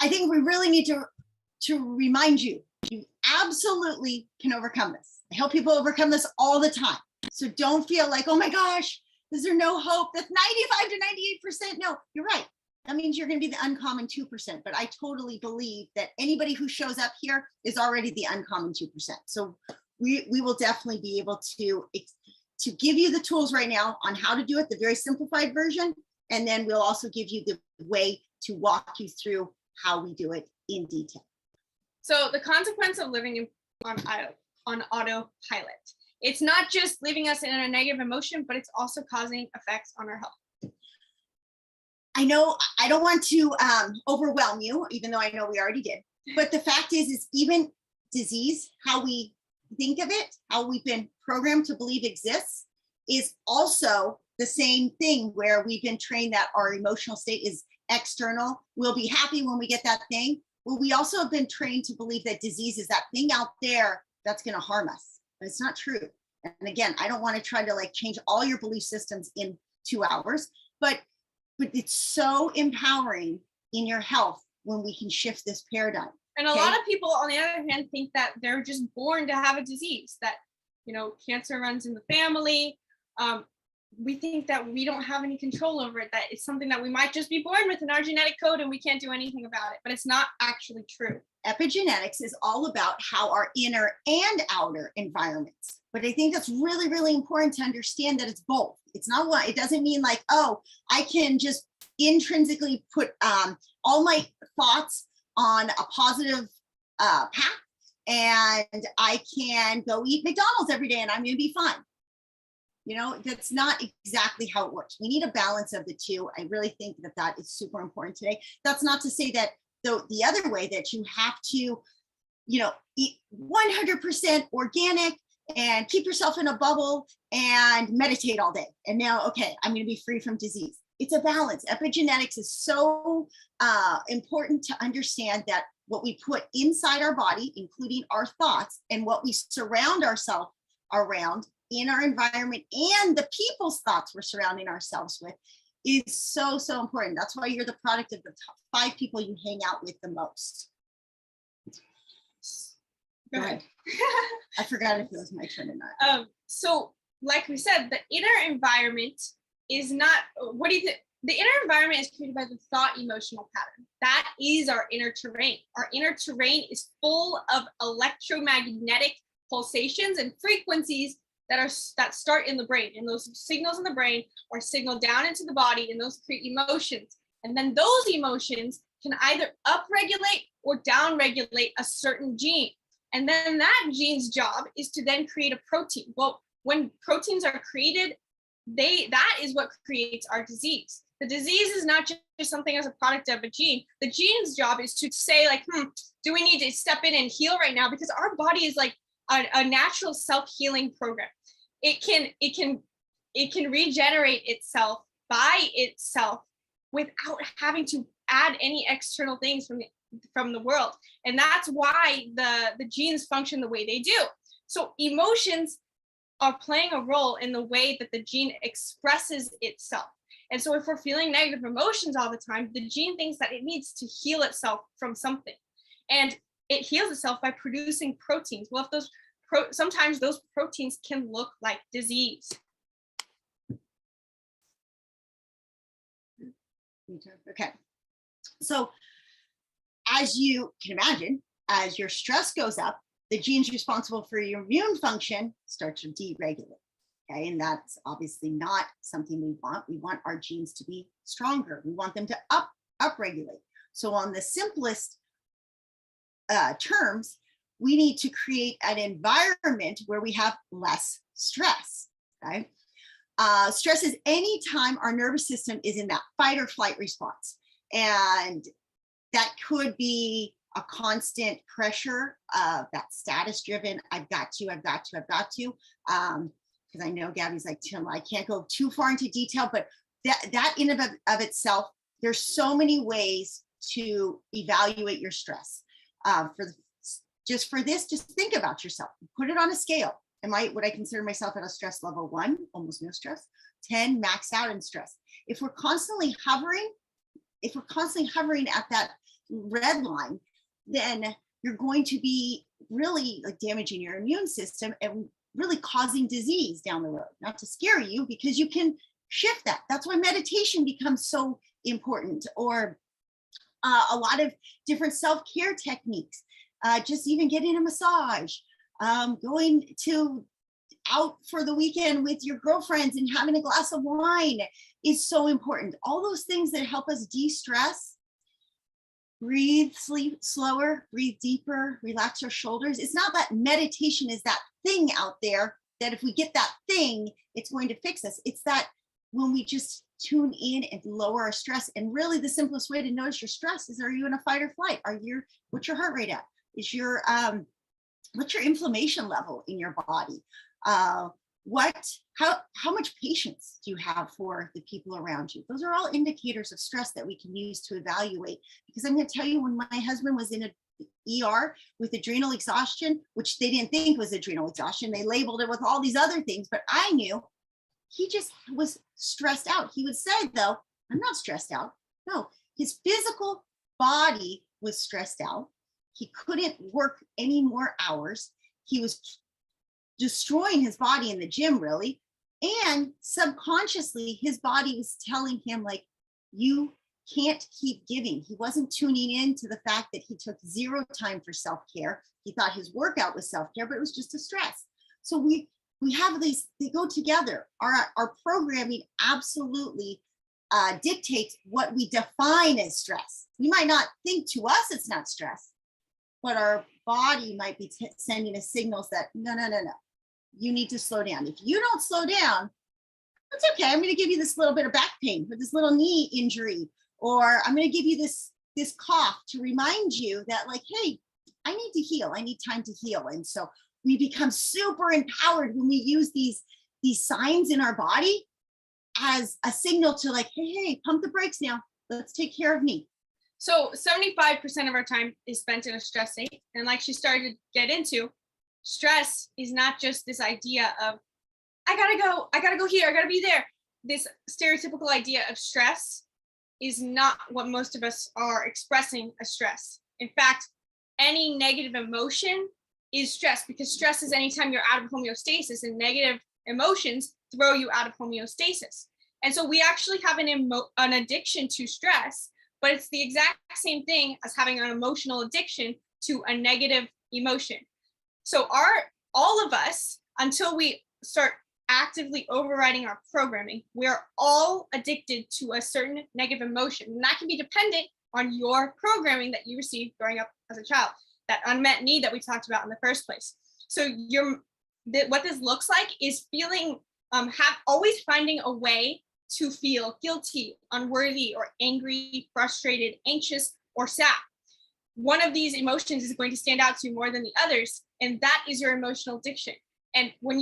I think we really need to remind you, you absolutely can overcome this. I help people overcome this all the time. So don't feel like, oh my gosh, is there no hope? That's 95 to 98%. No, you're right. That means you're going to be the uncommon 2%. But I totally believe that anybody who shows up here is already the uncommon 2%. So we will definitely be able to give you the tools right now on how to do it, the very simplified version. And then we'll also give you the way to walk you through how we do it in detail. So the consequence of living on autopilot. It's not just leaving us in a negative emotion, but it's also causing effects on our health. I know I don't want to overwhelm you, even though I know we already did. But the fact is even disease, how we think of it, how we've been programmed to believe exists, is also the same thing where we've been trained that our emotional state is external. We'll be happy when we get that thing. Well, we also have been trained to believe that disease is that thing out there that's going to harm us. But it's not true. And again, I don't want to try to like change all your belief systems in 2 hours, but it's so empowering in your health when we can shift this paradigm. And a lot of people, on the other hand, think that they're just born to have a disease, that, you know, cancer runs in the family. We think that we don't have any control over it, that it's something that we might just be born with in our genetic code and we can't do anything about it, but it's not actually true. Epigenetics is all about how our inner and outer environments. But I think that's really, really important to understand that it's both. It's not one, it doesn't mean like, oh, I can just intrinsically put all my thoughts on a positive path and I can go eat McDonald's every day and I'm going to be fine. You know, that's not exactly how it works. We need a balance of the two. I really think that that is super important today. That's not to say that the other way that you have to, you know, eat 100% organic and keep yourself in a bubble and meditate all day. And now, okay, I'm going to be free from disease. It's a balance. Epigenetics is so important to understand that what we put inside our body, including our thoughts, and what we surround ourselves around in our environment and the people's thoughts we're surrounding ourselves with is so, so important. That's why you're the product of the top 5 people you hang out with the most. Go ahead. I forgot if it was my turn or not. So like we said, the inner environment is not, what do you think? The inner environment is created by the thought emotional pattern. That is our inner terrain. Our inner terrain is full of electromagnetic pulsations and frequencies that start in the brain, and those signals in the brain are signaled down into the body, and those create emotions. And then those emotions can either upregulate or downregulate a certain gene. And then that gene's job is to then create a protein. Well, when proteins are created, that is what creates our disease. The disease is not just something as a product of a gene. The gene's job is to say like, do we need to step in and heal right now? Because our body is like a natural self-healing program. It can regenerate itself by itself without having to add any external things from the world. And that's why the genes function the way they do. So emotions are playing a role in the way that the gene expresses itself. And so if we're feeling negative emotions all the time, the gene thinks that it needs to heal itself from something. And it heals itself by producing proteins. Well, if those sometimes those proteins can look like disease. Okay. So as you can imagine, as your stress goes up, the genes responsible for your immune function start to deregulate. Okay, and that's obviously not something we want. We want our genes to be stronger. We want them to upregulate. So on the simplest terms, we need to create an environment where we have less stress. Okay, stress is any time our nervous system is in that fight or flight response, and that could be a constant pressure of that status driven, I've got to, because I know Gabby's like, Tim, I can't go too far into detail, but that in of itself, there's so many ways to evaluate your stress. Just think about yourself, put it on a scale. Would I consider myself at a stress level 1, almost no stress, 10, max out in stress? If we're constantly hovering at red line, then you're going to be really like damaging your immune system and really causing disease down the road. Not to scare you, because you can shift that. That's why meditation becomes so important, or a lot of different self-care techniques, just even getting a massage, going to out for the weekend with your girlfriends and having a glass of wine is so important. All those things that help us de-stress. Breathe, sleep slower, breathe deeper, relax your shoulders. It's not that meditation is that thing out there that if we get that thing, it's going to fix us. It's that when we just tune in and lower our stress. And really the simplest way to notice your stress is, are you in a fight or flight? What's your heart rate at? Is your, what's your inflammation level in your body? How much patience do you have for the people around you? Those are all indicators of stress that we can use to evaluate. Because I'm going to tell you, when my husband was in a ER with adrenal exhaustion, which they didn't think was adrenal exhaustion, they labeled it with all these other things, but I knew he just was stressed out. He would say, though, I'm not stressed out. No, his physical body was stressed out. He couldn't work any more hours. He was destroying his body in the gym, really. And subconsciously, his body was telling him, like, you can't keep giving. He wasn't tuning in to the fact that he took zero time for self-care. He thought his workout was self-care, but it was just a stress. So we have these, they go together. Our programming absolutely dictates what we define as stress. We might not think, to us it's not stress, but our body might be sending us signals that no, you need to slow down. If you don't slow down, that's okay. I'm going to give you this little bit of back pain or this little knee injury, or I'm going to give you this cough to remind you that, like, hey, I need to heal. I need time to heal. And so we become super empowered when we use these signs in our body as a signal to, like, hey, pump the brakes now. Let's take care of me. So 75% of our time is spent in a stress state. And like she started to get into, stress is not just this idea of, I gotta go here, I gotta be there. This stereotypical idea of stress is not what most of us are expressing as stress. In fact, any negative emotion is stress, because stress is anytime you're out of homeostasis, and negative emotions throw you out of homeostasis. And so we actually have an addiction to stress, but it's the exact same thing as having an emotional addiction to a negative emotion. So all of us, until we start actively overriding our programming, we're all addicted to a certain negative emotion. And that can be dependent on your programming that you received growing up as a child, that unmet need that we talked about in the first place. So what this looks like is feeling, always finding a way to feel guilty, unworthy, or angry, frustrated, anxious, or sad. One of these emotions is going to stand out to you more than the others, and that is your emotional addiction. And when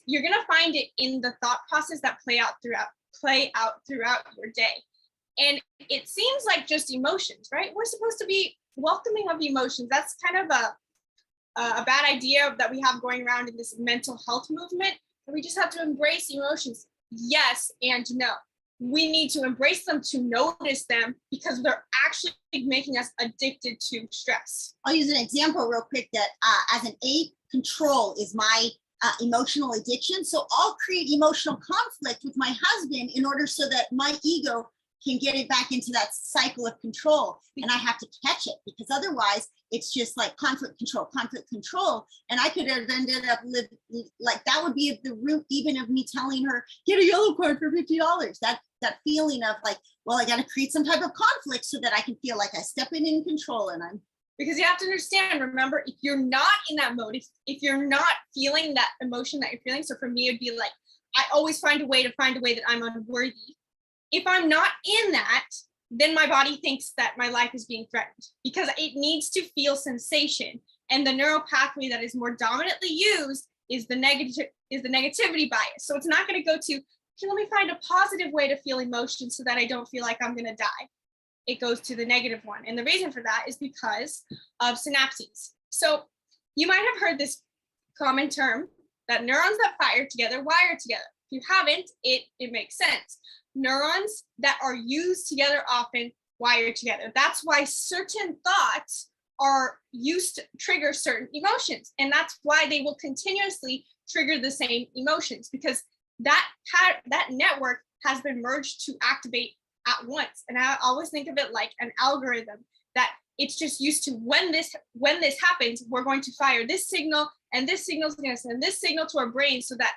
you're going to find it in the thought process that play out throughout your day. And it seems like just emotions, right? We're supposed to be welcoming of emotions. That's kind of a bad idea that we have going around in this mental health movement. We just have to embrace emotions. Yes and no. We need to embrace them to notice them, because they're actually making us addicted to stress. I'll use an example real quick that as an 8, control is my emotional addiction. So I'll create emotional conflict with my husband in order so that my ego can get it back into that cycle of control. And I have to catch it, because otherwise it's just like conflict, control. And I could have ended up like, that would be the root even of me telling her, get a yellow card for $50. That feeling of like, well, I got to create some type of conflict so that I can feel like I step in control. And because you have to understand, remember, if you're not in that mode, if you're not feeling that emotion that you're feeling, so for me, it'd be like, I always find a way that I'm unworthy. If I'm not in that, then my body thinks that my life is being threatened, because it needs to feel sensation. And the neural pathway that is more dominantly used is the negativity bias. So it's not going to go to, okay, let me find a positive way to feel emotion so that I don't feel like I'm going to die. It goes to the negative one. And the reason for that is because of synapses. So you might have heard this common term that neurons that fire together wire together. If you haven't, it makes sense. Neurons that are used together often wired together. That's why certain thoughts are used to trigger certain emotions. And that's why they will continuously trigger the same emotions, because that network has been merged to activate at once. And I always think of it like an algorithm, that it's just used to, when this happens, we're going to fire this signal, and this signal is going to send this signal to our brain, so that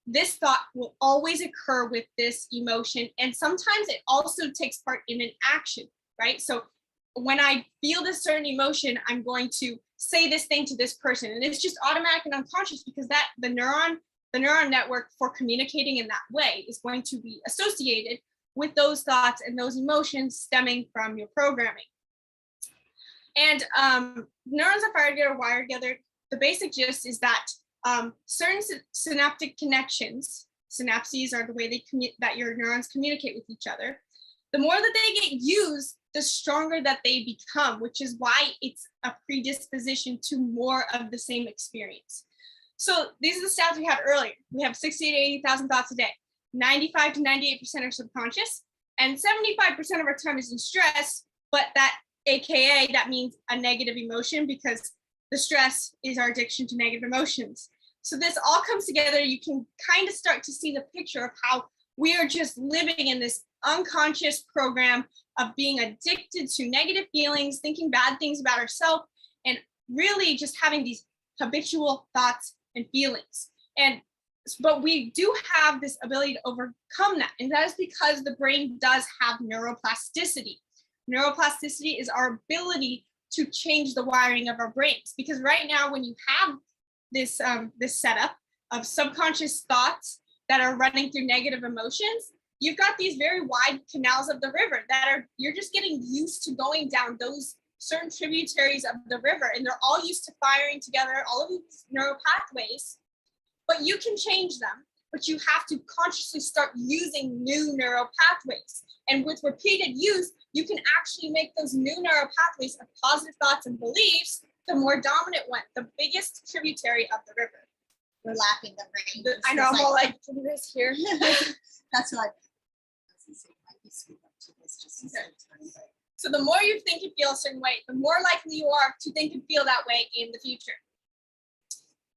this thought will always occur with this emotion. And sometimes it also takes part in an action, right? So when I feel this certain emotion, I'm going to say this thing to this person. And it's just automatic and unconscious, because that the neuron network for communicating in that way is going to be associated with those thoughts and those emotions stemming from your programming. And neurons are wired together. The basic gist is that certain synaptic connections, synapses are the way that your neurons communicate with each other. The more that they get used, the stronger that they become, which is why it's a predisposition to more of the same experience. So these are the stats we had earlier. We have 60 to 80,000 thoughts a day. 95 to 98% are subconscious, and 75% of our time is in stress, but that AKA, that means a negative emotion, because the stress is our addiction to negative emotions. So this all comes together. You can kind of start to see the picture of how we are just living in this unconscious program of being addicted to negative feelings, thinking bad things about ourselves, and really just having these habitual thoughts and feelings. But we do have this ability to overcome that. And that is because the brain does have neuroplasticity. Neuroplasticity is our ability to change the wiring of our brains. Because right now, when you have this setup of subconscious thoughts that are running through negative emotions, you've got these very wide canals of the river you're just getting used to going down those certain tributaries of the river, and they're all used to firing together all of these neural pathways. But you can change them, but you have to consciously start using new neural pathways. And with repeated use, you can actually make those new neural pathways of positive thoughts and beliefs the more dominant one, the biggest tributary of the river. We're laughing the brain. I know, I'm all like, do this here. That's what So the more you think and feel a certain way, the more likely you are to think and feel that way in the future.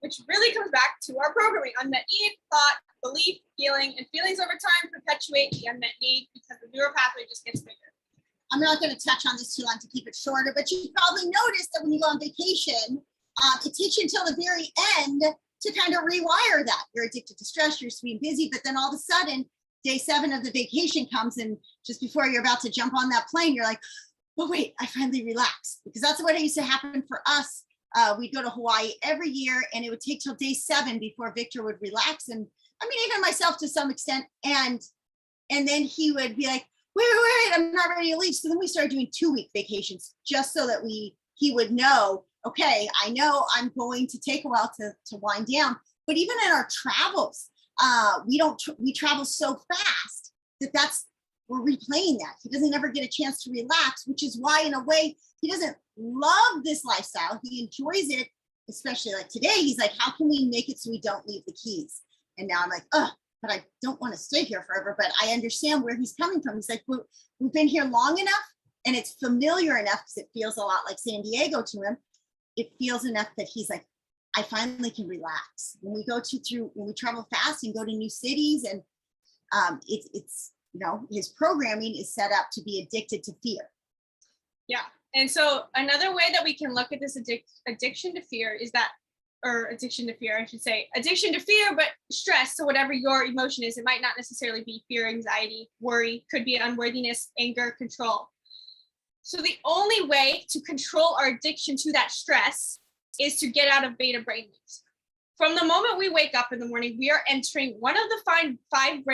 Which really comes back to our programming. Unmet need, thought, belief, feeling, and feelings over time perpetuate the unmet need, because the neural pathway just gets bigger. I'm not going to touch on this too long to keep it shorter, but you probably noticed that when you go on vacation, it takes you until the very end to kind of rewire that. You're addicted to stress, you're being busy, but then all of a sudden, day 7 of the vacation comes, and just before you're about to jump on that plane, you're like, oh wait, I finally relaxed. Because that's what used to happen for us. We'd go to Hawaii every year, and it would take till day 7 before Victor would relax. And I mean, even myself to some extent. And then he would be like, wait, I'm not ready to leave. So then we started doing 2-week vacations, just so that he would know, okay, I know I'm going to take a while to wind down. But even in our travels, we travel so fast we're replaying that. He doesn't ever get a chance to relax, which is why, in a way, he doesn't love this lifestyle. He enjoys it, especially like today. He's like, how can we make it so we don't leave the keys? And now I'm like, but I don't want to stay here forever. But I understand where he's coming from. He's like, we've been here long enough, and it's familiar enough, because it feels a lot like San Diego to him. It feels enough that he's like, I finally can relax. When we travel fast and go to new cities, and it's his programming is set up to be addicted to fear. Yeah. And so another way that we can look at this addiction to fear is that, or addiction to fear, I should say, addiction to fear, but stress. So whatever your emotion is, it might not necessarily be fear, anxiety, worry, could be unworthiness, anger, control. So the only way to control our addiction to that stress is to get out of beta brainwaves. From the moment we wake up in the morning, we are entering one of the 5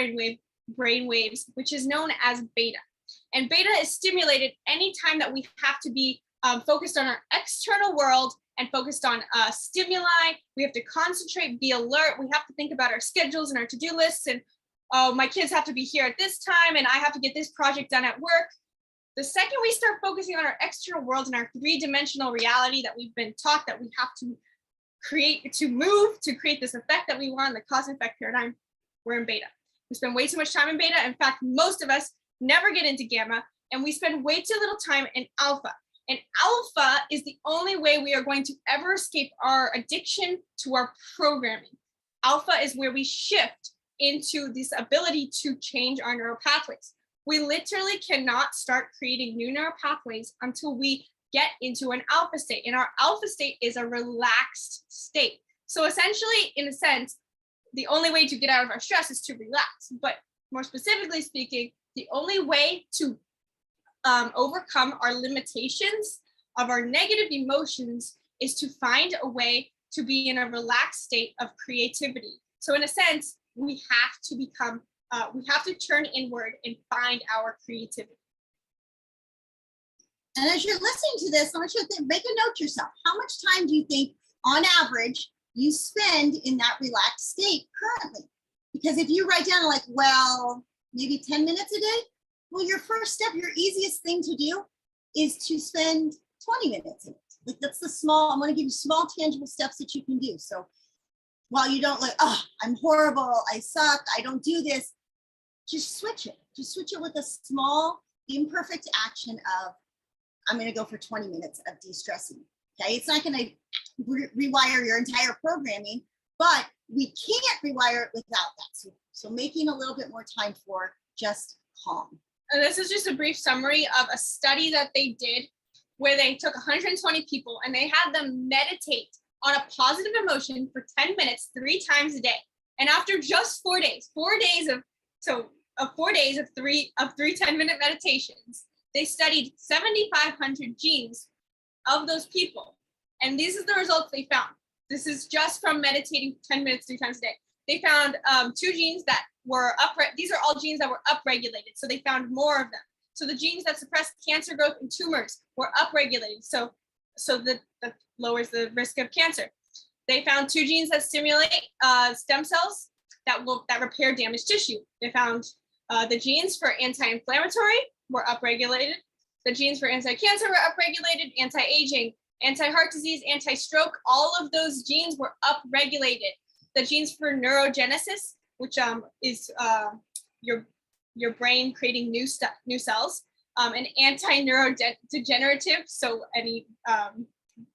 brainwaves, which is known as beta. And beta is stimulated anytime that we have to be focused on our external world and focused on stimuli. We have to concentrate, be alert. We have to think about our schedules and our to-do lists. And my kids have to be here at this time, and I have to get this project done at work. The second we start focusing on our external world and our 3-dimensional reality that we've been taught that we have to create, to move, to create this effect that we want, the cause and effect paradigm, we're in beta. We spend way too much time in beta. In fact, most of us never get into gamma. and we spend way too little time in alpha. And alpha is the only way we are going to ever escape our addiction to our programming. Alpha is where we shift into this ability to change our neural pathways. We literally cannot start creating new neural pathways until we get into an alpha state. And our alpha state is a relaxed state. So essentially, in a sense, the only way to get out of our stress is to relax. But more specifically speaking, the only way to overcome our limitations of our negative emotions is to find a way to be in a relaxed state of creativity. So in a sense, we have to turn inward and find our creativity. And as you're listening to this, I want you to make a note to yourself. How much time do you think, on average, you spend in that relaxed state currently? Because if you write down like, well, maybe 10 minutes a day, well, your first step, your easiest thing to do is to spend 20 minutes in it. Like that's the small, I'm going to give you small tangible steps that you can do. So while you don't like, oh, I'm horrible, I suck, I don't do this, just switch it. Just switch it with a small imperfect action of, I'm going to go for 20 minutes of de-stressing. Okay, it's not going to rewire your entire programming, but we can't rewire it without that. So making a little bit more time for just calm. And this is just a brief summary of a study that they did where they took 120 people and they had them meditate on a positive emotion for 10 minutes, 3 times a day. And after just 4 days, 4 days of 3 10-minute meditations, they studied 7,500 genes of those people. And these are the results they found. This is just from meditating 10 minutes, 3 times a day. They found 2 genes that were these are all genes that were upregulated. So they found more of them. So the genes that suppress cancer growth and tumors were upregulated. So that lowers the risk of cancer. They found 2 genes that stimulate stem cells that repair damaged tissue. They found the genes for anti-inflammatory were upregulated. The genes for anti-cancer were upregulated, anti-aging, anti-heart disease, anti-stroke, all of those genes were upregulated. The genes for neurogenesis, which is your brain creating new cells, and anti-neurodegenerative, so any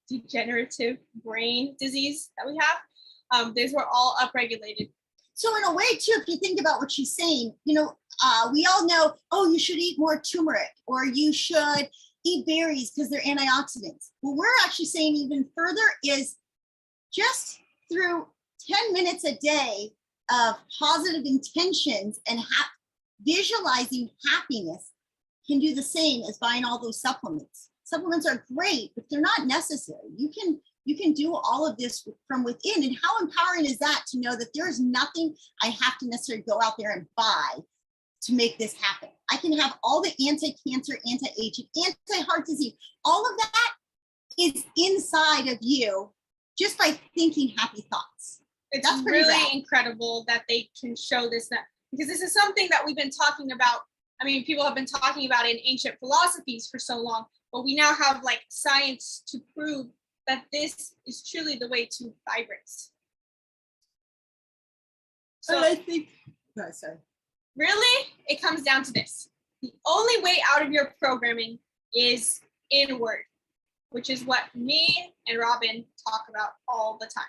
degenerative brain disease that we have, these were all upregulated. So in a way too, if you think about what she's saying, we all know, oh, you should eat more turmeric or you should eat berries because they're antioxidants. What we're actually saying even further is just through 10 minutes a day of positive intentions and visualizing happiness can do the same as buying all those supplements. Supplements are great, but they're not necessary. You can do all of this from within. And how empowering is that to know that there's nothing I have to necessarily go out there and buy to make this happen? I can have all the anti-cancer, anti-aging, anti-heart disease, all of that is inside of you just by thinking happy thoughts. It's really incredible that they can show this, because this is something that we've been talking about. I mean, people have been talking about it in ancient philosophies for so long, but we now have like science to prove that this is truly the way to vibrate. So I think, sorry. Really, it comes down to this. The only way out of your programming is inward, which is what me and Robin talk about all the time.